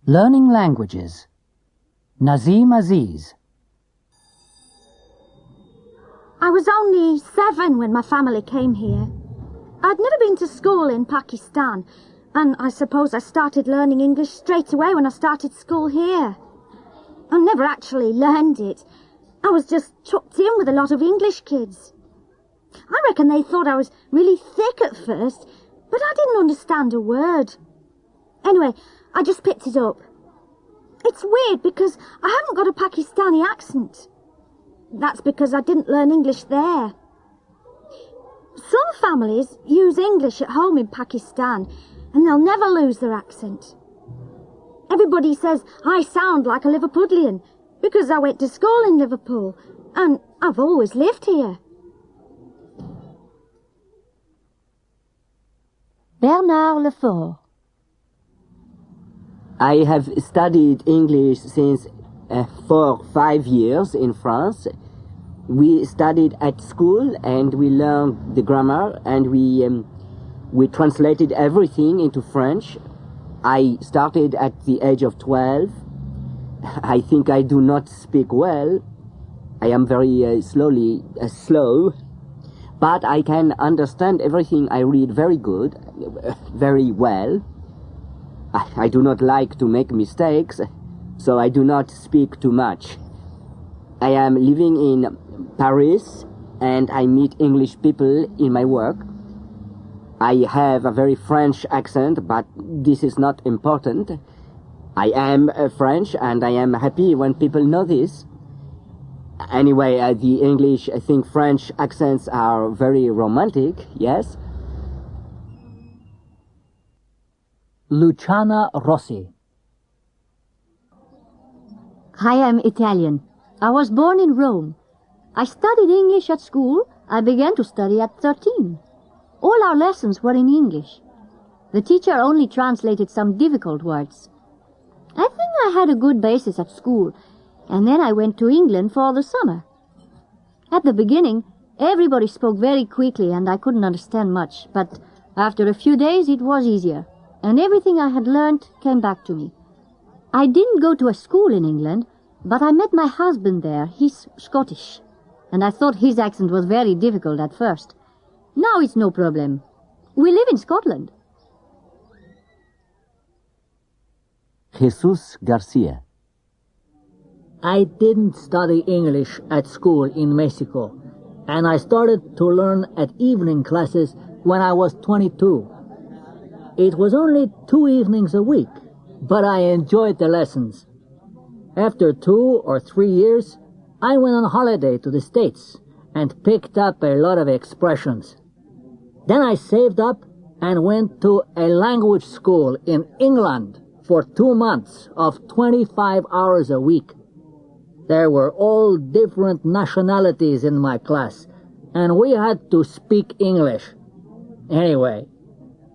Learning languages. Nazim Aziz. I was only 7 when my family came here. I'd never been to school in Pakistan, and I suppose I started learning English straight away when I started school here. I never actually learned it. I was just chucked in with a lot of English kids. I reckon they thought I was really thick at first, but I didn't understand a word. Anyway, I just picked it up. It's weird because I haven't got a Pakistani accent. That's because I didn't learn English there. Some families use English at home in Pakistan, and they'll never lose their accent. Everybody says I sound like a Liverpudlian because I went to school in Liverpool, and I've always lived here. Bernard Lefort. I have studied English since 5 years in France. We studied at school and we learned the grammar and we translated everything into French. I started at the age of 12. I think I do not speak well. I am very slow, but I can understand everything I read very good, very well. I do not like to make mistakes, so I do not speak too much. I am living in Paris, and I meet English people in my work. I have a very French accent, but this is not important. I am French, and I am happy when people know this. Anyway, the English, I think French accents are very romantic, yes? Luciana Rossi. I am Italian. I was born in Rome. I studied English at school. I began to study at 13. All our lessons were in English. The teacher only translated some difficult words. I think I had a good basis at school, and then I went to England for the summer. At the beginning, everybody spoke very quickly and I couldn't understand much, but after a few days it was easier, and everything I had learned came back to me. I didn't go to a school in England, but I met my husband there. He's Scottish, and I thought his accent was very difficult at first. Now it's no problem. We live in Scotland. Jesus Garcia. I didn't study English at school in Mexico, and I started to learn at evening classes when I was 22. It was only 2 evenings a week, but I enjoyed the lessons. After 2 or 3 years, I went on holiday to the States and picked up a lot of expressions. Then I saved up and went to a language school in England for 2 months of 25 hours a week. There were all different nationalities in my class, and we had to speak English. Anyway,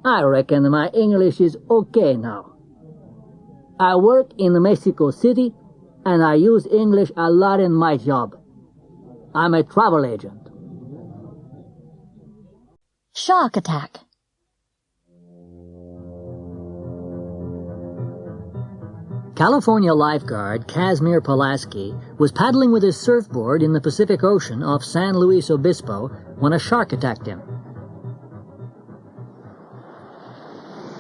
I reckon my English is okay now. I work in Mexico City, and I use English a lot in my job. I'm a travel agent. Shark attack. California lifeguard Casimir Pulaski was paddling with his surfboard in the Pacific Ocean off San Luis Obispo when a shark attacked him.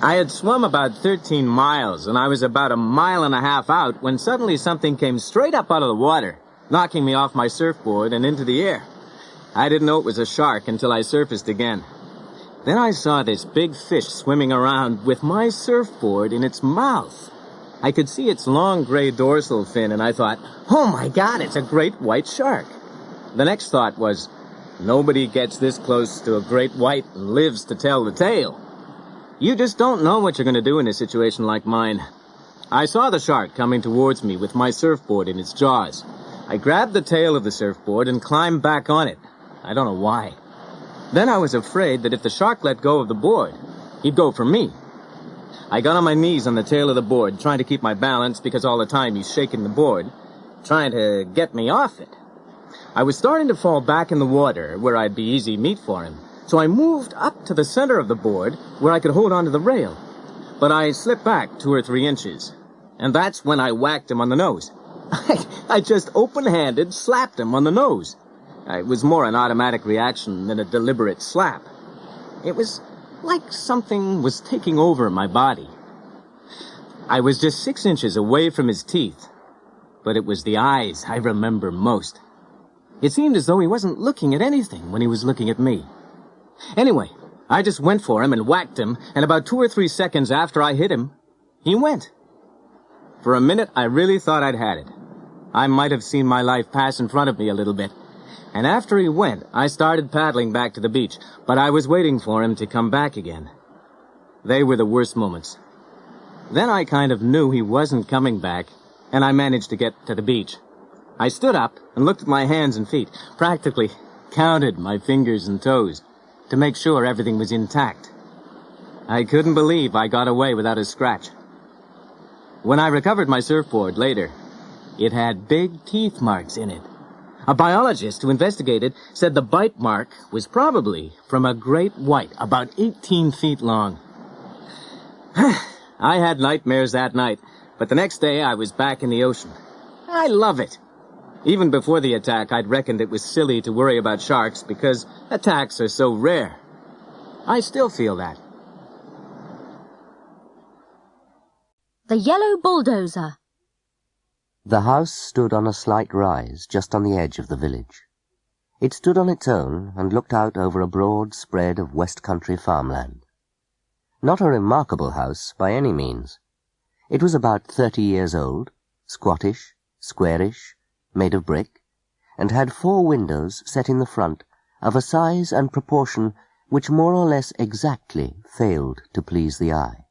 I had swum about 13 miles, and I was about 1.5 miles out when suddenly something came straight up out of the water, knocking me off my surfboard and into the air. I didn't know it was a shark until I surfaced again. Then I saw this big fish swimming around with my surfboard in its mouth. I could see its long gray dorsal fin, and I thought, oh my God, it's a great white shark. The next thought was, nobody gets this close to a great white and lives to tell the tale. You just don't know what you're going to do in a situation like mine. I saw the shark coming towards me with my surfboard in its jaws. I grabbed the tail of the surfboard and climbed back on it. I don't know why. Then I was afraid that if the shark let go of the board, he'd go for me. I got on my knees on the tail of the board, trying to keep my balance because all the time he's shaking the board, trying to get me off it. I was starting to fall back in the water where I'd be easy meat for him. So I moved up to the center of the board where I could hold onto the rail. But I slipped back 2 or 3 inches. and that's when I whacked him on the nose. I just open-handed slapped him on the nose. It was more an automatic reaction than a deliberate slap. It was like something was taking over my body. I was just 6 inches away from his teeth, but it was the eyes I remember most. It seemed as though he wasn't looking at anything when he was looking at me. Anyway, I just went for him and whacked him, and about 2 or 3 seconds after I hit him, he went. For a minute, I really thought I'd had it. I might have seen my life pass in front of me a little bit. And after he went, I started paddling back to the beach, but I was waiting for him to come back again. They were the worst moments. Then I kind of knew he wasn't coming back, and I managed to get to the beach. I stood up and looked at my hands and feet, practically counted my fingers and toes to make sure everything was intact. I couldn't believe I got away without a scratch. When I recovered my surfboard later, it had big teeth marks in it. A biologist who investigated said the bite mark was probably from a great white, about 18 feet long. I had nightmares that night, but the next day I was back in the ocean. I love it. Even before the attack, I'd reckoned it was silly to worry about sharks because attacks are so rare. I still feel that. The Yellow Bulldozer. The house stood on a slight rise just on the edge of the village. It stood on its own and looked out over a broad spread of West Country farmland. Not a remarkable house by any means. It was about 30 years old, squattish, squarish, made of brick, and had 4 windows set in the front of a size and proportion which more or less exactly failed to please the eye.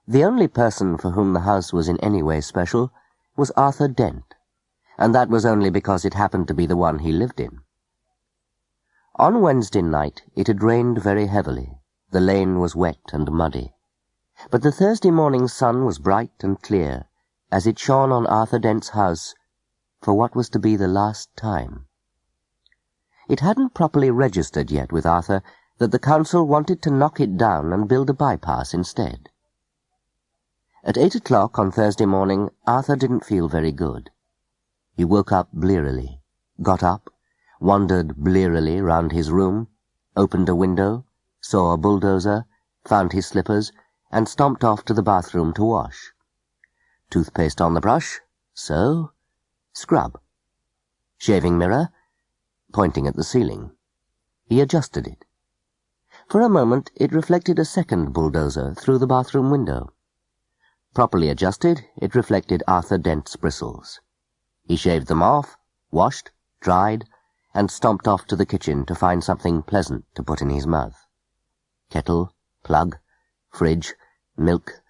The only person for whom the house was in any way special was Arthur Dent, and that was only because it happened to be the one he lived in. On Wednesday night it had rained very heavily. The lane was wet and muddy. But the Thursday morning sun was bright and clear as it shone on Arthur Dent's house for what was to be the last time. It hadn't properly registered yet with Arthur that the council wanted to knock it down and build a bypass instead. At 8 o'clock on Thursday morning, Arthur didn't feel very good. He woke up blearily, got up, wandered blearily round his room, opened a window, saw a bulldozer, found his slippers, and stomped off to the bathroom to wash. Toothpaste on the brush, so, scrub. Shaving mirror, pointing at the ceiling. He adjusted it. For a moment it reflected a second bulldozer through the bathroom window. Properly adjusted, it reflected Arthur Dent's bristles. He shaved them off, washed, dried, and stomped off to the kitchen to find something pleasant to put in his mouth. Kettle, plug, fridge, milk,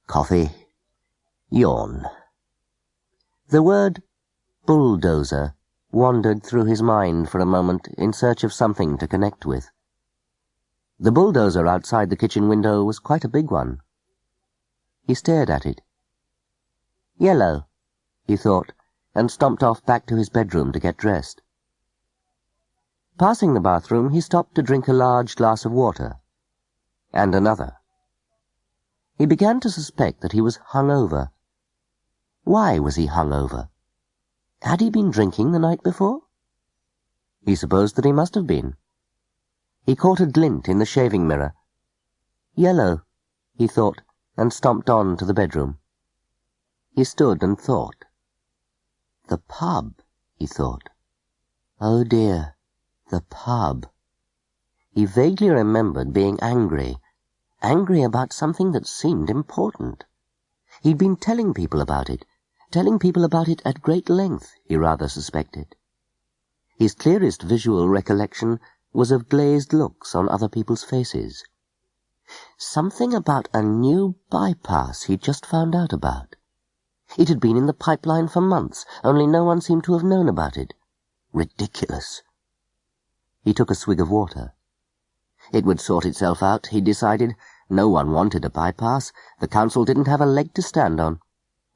coffee, yawn. The word bulldozer wandered through his mind for a moment in search of something to connect with. The bulldozer outside the kitchen window was quite a big one. He stared at it. Yellow, he thought, and stomped off back to his bedroom to get dressed. Passing the bathroom, he stopped to drink a large glass of water. And another. He began to suspect that he was hungover. Why was he hungover? Had he been drinking the night before? He supposed that he must have been. He caught a glint in the shaving mirror. Yellow, he thought, and stomped on to the bedroom. He stood and thought. The pub, he thought. Oh dear, the pub. He vaguely remembered being angry about something that seemed important. He'd been telling people about it at great length, he rather suspected. His clearest visual recollection was of glazed looks on other people's faces. Something about a new bypass he'd just found out about. It had been in the pipeline for months, only no one seemed to have known about it. Ridiculous. He took a swig of water. It would sort itself out, he decided. No one wanted a bypass. The council didn't have a leg to stand on.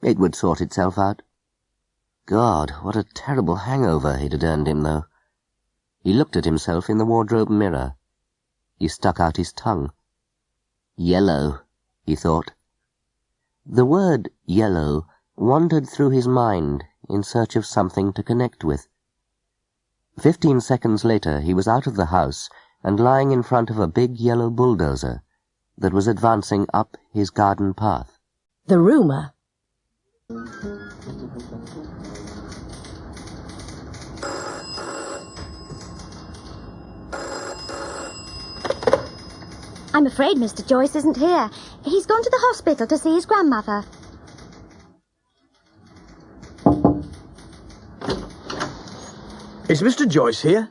It would sort itself out. God, what a terrible hangover it had earned him, though. He looked at himself in the wardrobe mirror. He stuck out his tongue. Yellow, he thought. The word yellow wandered through his mind in search of something to connect with. 15 seconds later, he was out of the house and lying in front of a big yellow bulldozer that was advancing up his garden path. The rumour. I'm afraid Mr. Joyce isn't here. He's gone to the hospital to see his grandmother. Is Mr. Joyce here?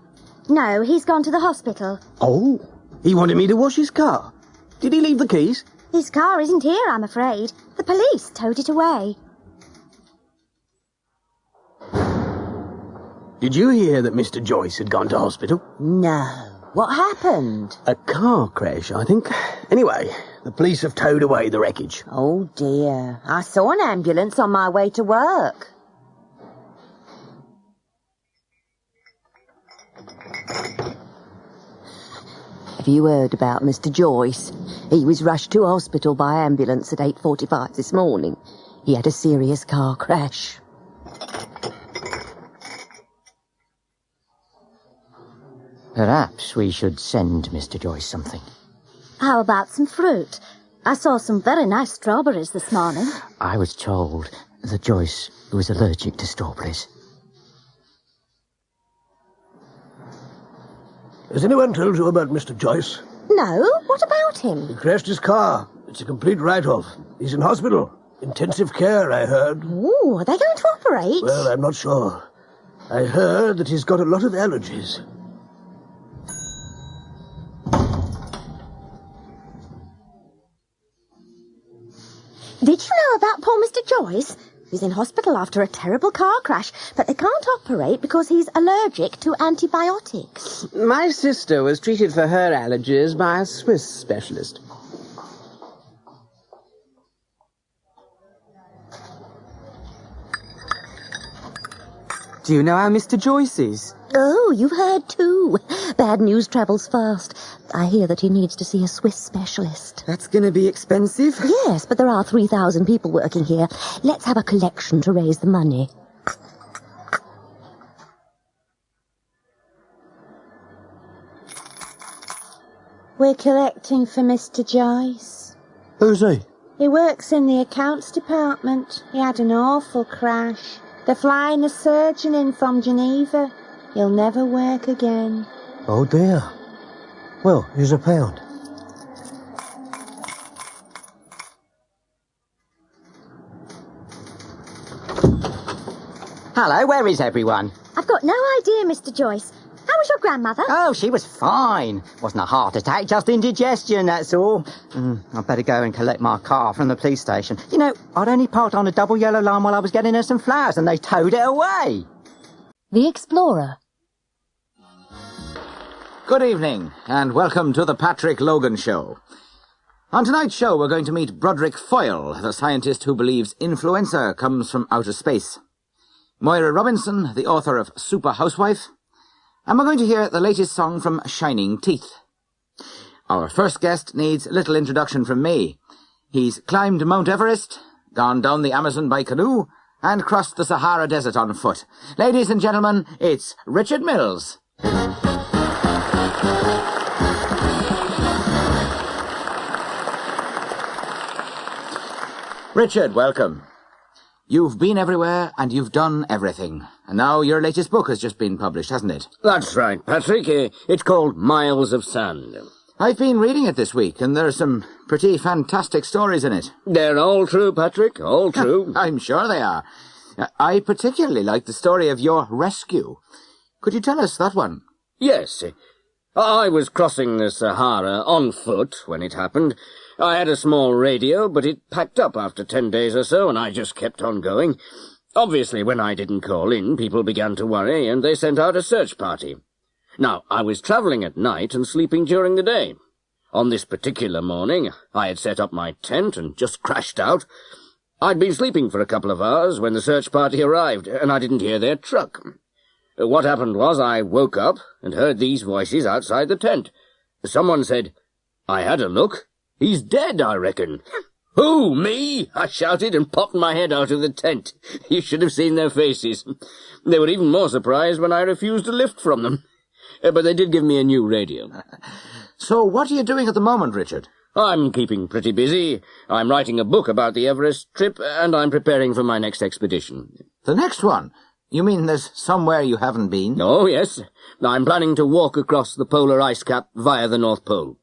No, he's gone to the hospital. Oh, he wanted me to wash his car. Did he leave the keys? His car isn't here, I'm afraid. The police towed it away. Did you hear that Mr. Joyce had gone to hospital? No. What happened? A car crash, I think. Anyway, the police have towed away the wreckage. Oh, dear. I saw an ambulance on my way to work. Have you heard about Mr. Joyce? He was rushed to hospital by ambulance at 8:45 this morning. He had a serious car crash. Perhaps we should send Mr. Joyce something. How about some fruit? I saw some very nice strawberries this morning. I was told that Joyce was allergic to strawberries. Has anyone told you about Mr. Joyce? No? What about him? He crashed his car. It's a complete write-off. He's in hospital. Intensive care, I heard. Ooh, are they going to operate? Well, I'm not sure. I heard that he's got a lot of allergies. Did you know about poor Mr. Joyce? He's in hospital after a terrible car crash, but they can't operate because he's allergic to antibiotics. My sister was treated for her allergies by a Swiss specialist. Do you know how Mr. Joyce is? Oh, you've heard too. Bad news travels fast. I hear that he needs to see a Swiss specialist. That's going to be expensive. Yes, but there are 3,000 people working here. Let's have a collection to raise the money. We're collecting for Mr. Joyce. Who's he? He works in the accounts department. He had an awful crash. They're flying a surgeon in from Geneva. He'll never work again. Oh, dear. Well, here's £1. Hello, where is everyone? I've got no idea, Mr. Joyce. How was your grandmother? Oh, she was fine. Wasn't a heart attack, just indigestion, that's all. I'd better go and collect my car from the police station. You know, I'd only parked on a double yellow line while I was getting her some flowers and they towed it away. The Explorer. Good evening, and welcome to the Patrick Logan Show. On tonight's show, we're going to meet Broderick Foyle, the scientist who believes influenza comes from outer space. Moira Robinson, the author of Super Housewife. And we're going to hear the latest song from Shining Teeth. Our first guest needs little introduction from me. He's climbed Mount Everest, gone down the Amazon by canoe, and crossed the Sahara Desert on foot. Ladies and gentlemen, it's Richard Mills. Richard, welcome. You've been everywhere and you've done everything. And now your latest book has just been published, hasn't it? That's right, Patrick. It's called Miles of Sand. I've been reading it this week, and there are some pretty fantastic stories in it. They're all true, Patrick, all true. I'm sure they are. I particularly like the story of your rescue. Could you tell us that one? Yes. I was crossing the Sahara on foot when it happened. I had a small radio, but it packed up after 10 days or so, and I just kept on going. Obviously, when I didn't call in, people began to worry, and they sent out a search party. Now, I was travelling at night and sleeping during the day. On this particular morning, I had set up my tent and just crashed out. I'd been sleeping for a couple of hours when the search party arrived, and I didn't hear their truck. What happened was I woke up and heard these voices outside the tent. Someone said, "I had a look. He's dead, I reckon." "Who, me?" I shouted and popped my head out of the tent. You should have seen their faces. They were even more surprised when I refused a lift from them. But they did give me a new radio. So what are you doing at the moment, Richard? I'm keeping pretty busy. I'm writing a book about the Everest trip, and I'm preparing for my next expedition. The next one? You mean there's somewhere you haven't been? Oh, yes. I'm planning to walk across the polar ice cap via the North Pole.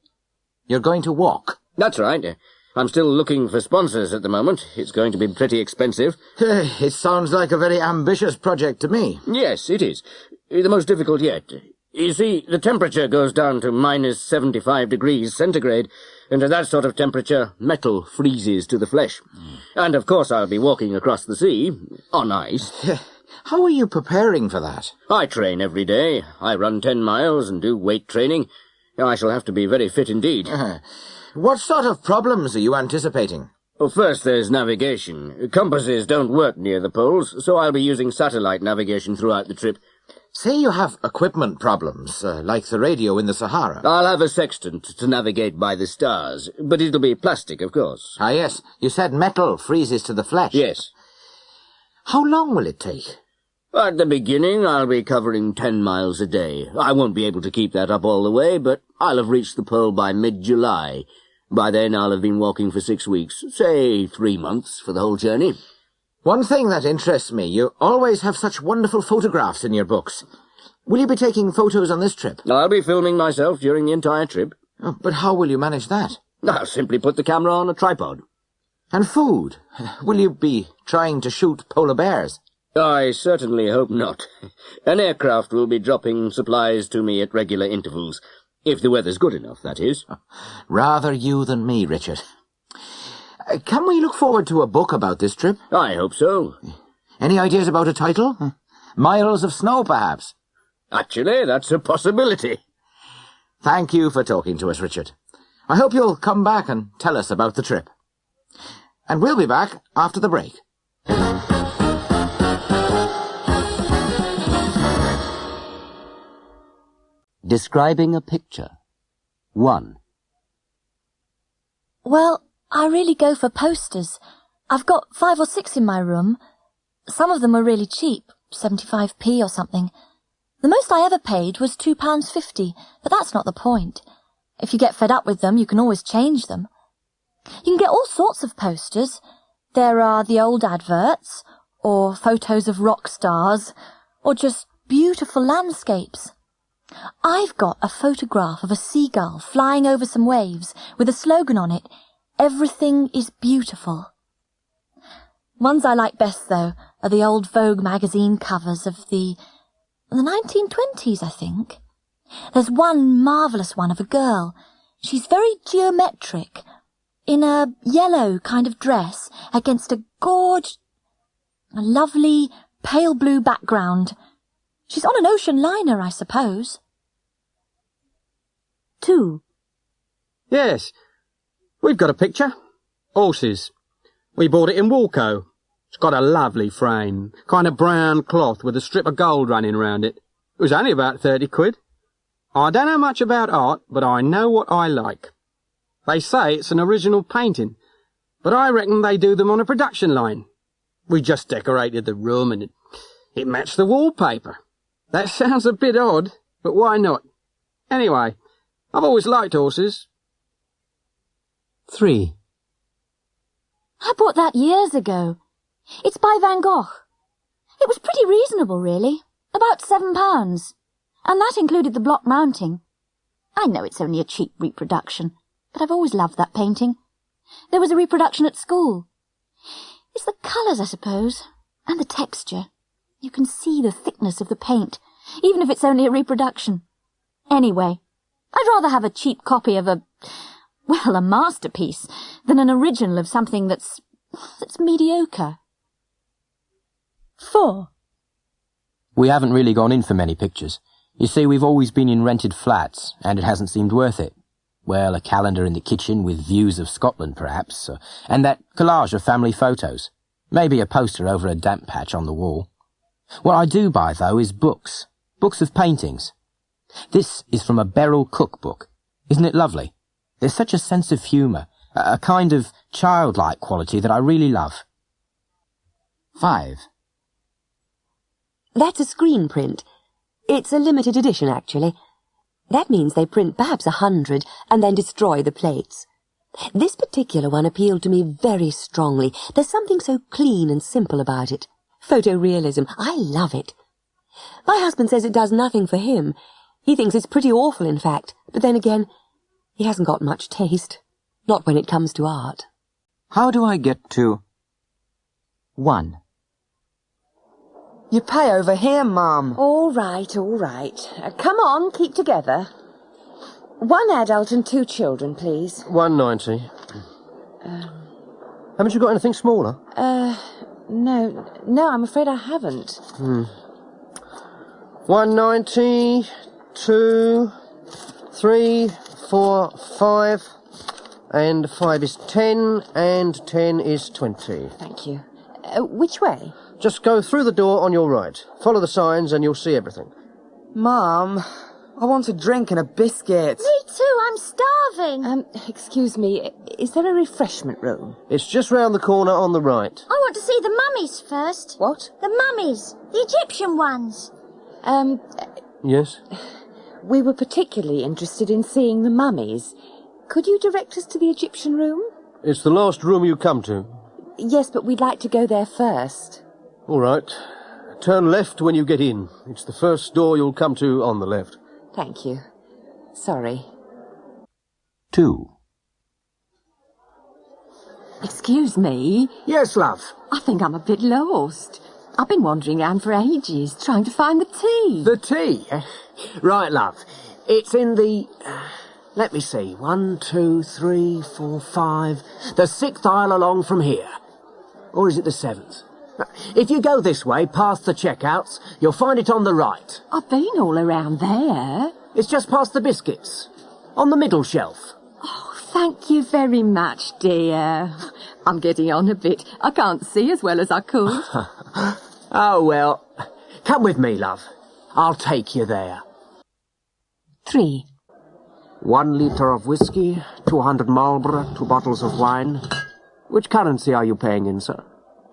You're going to walk? That's right. I'm still looking for sponsors at the moment. It's going to be pretty expensive. It sounds like a very ambitious project to me. Yes, it is. The most difficult yet. You see, the temperature goes down to minus 75 degrees centigrade, and at that sort of temperature, metal freezes to the flesh. And of course I'll be walking across the sea, on ice. How are you preparing for that? I train every day. I run 10 miles and do weight training. I shall have to be very fit indeed. What sort of problems are you anticipating? Well, first there's navigation. Compasses don't work near the poles, so I'll be using satellite navigation throughout the trip. Say you have equipment problems, like the radio in the Sahara. I'll have a sextant to navigate by the stars, but it'll be plastic, of course. Ah, yes. You said metal freezes to the flesh. Yes. How long will it take? At the beginning, I'll be covering 10 miles a day. I won't be able to keep that up all the way, but I'll have reached the pole by mid-July. By then, I'll have been walking for 6 weeks, say 3 months for the whole journey. One thing that interests me, you always have such wonderful photographs in your books. Will you be taking photos on this trip? I'll be filming myself during the entire trip. Oh, but how will you manage that? I'll simply put the camera on a tripod. And food? Will you be trying to shoot polar bears? I certainly hope not. An aircraft will be dropping supplies to me at regular intervals. If the weather's good enough, that is. Rather you than me, Richard. Can we look forward to a book about this trip? I hope so. Any ideas about a title? Miles of Snow, perhaps? Actually, that's a possibility. Thank you for talking to us, Richard. I hope you'll come back and tell us about the trip. And we'll be back after the break. Describing a picture. 1. Well, I really go for posters. I've got 5 or 6 in my room. Some of them are really cheap, 75p or something. The most I ever paid was £2.50, but that's not the point. If you get fed up with them, you can always change them. You can get all sorts of posters. There are the old adverts, or photos of rock stars, or just beautiful landscapes. I've got a photograph of a seagull flying over some waves with a slogan on it, "Everything is beautiful." Ones I like best, though, are the old Vogue magazine covers of the 1920s, I think. There's one marvellous one of a girl. She's very geometric, in a yellow kind of dress, against a lovely pale blue background. She's on an ocean liner, I suppose. 2. Yes, we've got a picture. Horses. We bought it in Walco. It's got a lovely frame, kind of brown cloth with a strip of gold running round it. It was only about 30 quid. I don't know much about art, but I know what I like. They say it's an original painting, but I reckon they do them on a production line. We just decorated the room and it matched the wallpaper. That sounds a bit odd, but why not? Anyway, I've always liked horses. 3. I bought that years ago. It's by Van Gogh. It was pretty reasonable, really. About £7. And that included the block mounting. I know it's only a cheap reproduction, but I've always loved that painting. There was a reproduction at school. It's the colours, I suppose, and the texture. You can see the thickness of the paint, even if it's only a reproduction. Anyway, I'd rather have a cheap copy of a masterpiece than an original of something that's mediocre. 4. We haven't really gone in for many pictures. You see, we've always been in rented flats, and it hasn't seemed worth it. Well, a calendar in the kitchen with views of Scotland, perhaps, and that collage of family photos. Maybe a poster over a damp patch on the wall. What I do buy, though, is books. Books of paintings. This is from a Beryl cookbook. Isn't it lovely? There's such a sense of humour, a kind of childlike quality that I really love. 5. That's a screen print. It's a limited edition, actually. That means they print perhaps 100 and then destroy the plates. This particular one appealed to me very strongly. There's something so clean and simple about it. Photorealism. I love it. My husband says it does nothing for him. He thinks it's pretty awful, in fact. But then again, he hasn't got much taste. Not when it comes to art. How do I get to 1? You pay over here, Mum. All right, all right. Come on, keep together. 1 adult and 2 children, please. 190. Haven't you got anything smaller? No, I'm afraid I haven't. 190, 2, 3, 4, 5, and 5 is 10, and 10 is 20. Thank you. Which way? Just go through the door on your right. Follow the signs and you'll see everything. Mum, I want a drink and a biscuit. Me too, I'm starving. Excuse me, is there a refreshment room? It's just round the corner on the right. I want to see the mummies first. What? The mummies, the Egyptian ones. Yes? We were particularly interested in seeing the mummies. Could you direct us to the Egyptian room? It's the last room you come to. Yes, but we'd like to go there first. All right. Turn left when you get in. It's the first door you'll come to on the left. Thank you. Sorry. 2. Excuse me? Yes, love. I think I'm a bit lost. I've been wandering around for ages, trying to find the tea. The tea? Right, love. It's in the... let me see. 1, 2, 3, 4, 5... the 6th aisle along from here. Or is it the 7th? If you go this way, past the checkouts, you'll find it on the right. I've been all around there. It's just past the biscuits. On the middle shelf. Oh, thank you very much, dear. I'm getting on a bit. I can't see as well as I could. Oh, well. Come with me, love. I'll take you there. 3. 1 litre of whiskey, 200 Marlborough, 2 bottles of wine. Which currency are you paying in, sir?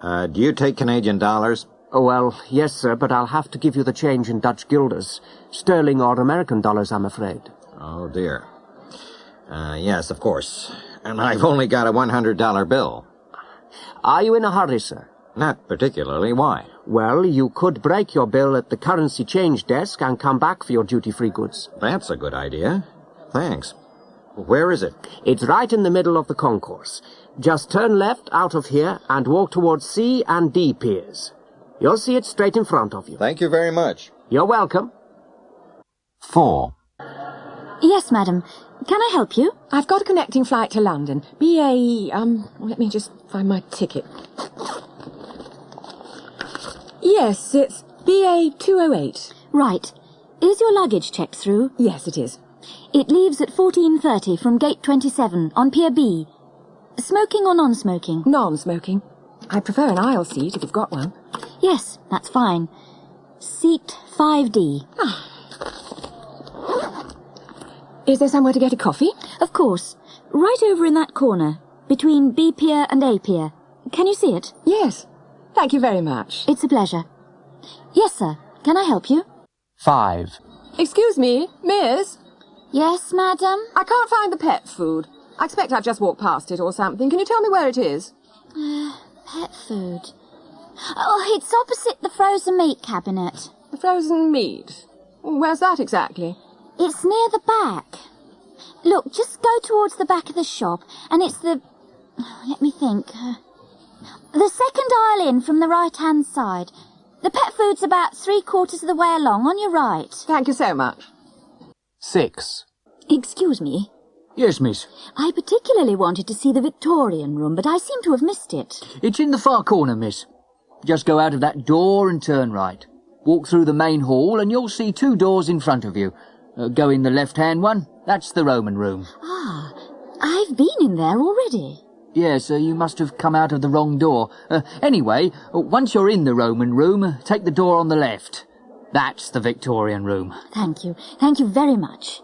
Do you take Canadian dollars? Oh, well, yes, sir, but I'll have to give you the change in Dutch guilders. Sterling or American dollars, I'm afraid. Oh, dear. Yes, of course. And I've only got a $100 bill. Are you in a hurry, sir? Not particularly. Why? Well, you could break your bill at the currency change desk and come back for your duty-free goods. That's a good idea. Thanks. Where is it? It's right in the middle of the concourse. Just turn left out of here and walk towards C and D piers. You'll see it straight in front of you. Thank you very much. You're welcome. 4. Yes, madam. Can I help you? I've got a connecting flight to London. let me just find my ticket. Yes, it's BA 208. Right. Is your luggage checked through? Yes, it is. It leaves at 14:30 from gate 27 on Pier B. Smoking or non-smoking? Non-smoking. I prefer an aisle seat if you've got one. Yes, that's fine. Seat 5D. Is there somewhere to get a coffee? Of course. Right over in that corner, between B Pier and A Pier. Can you see it? Yes. Thank you very much. It's a pleasure. Yes, sir. Can I help you? 5. Excuse me, miss? Yes, madam? I can't find the pet food. I expect I've just walked past it or something. Can you tell me where it is? Pet food. Oh, it's opposite the frozen meat cabinet. The frozen meat? Where's that exactly? It's near the back. Look, just go towards the back of the shop, and it's the... let me think. The second aisle in from the right-hand side. The pet food's about 3/4 of the way along, on your right. Thank you so much. 6. Excuse me. Yes, miss. I particularly wanted to see the Victorian room, but I seem to have missed it. It's in the far corner, miss. Just go out of that door and turn right. Walk through the main hall and you'll see 2 doors in front of you. Go in the left-hand one. That's the Roman room. Ah, I've been in there already. Yes, you must have come out of the wrong door. Anyway, once you're in the Roman room, take the door on the left. That's the Victorian room. Thank you. Thank you very much.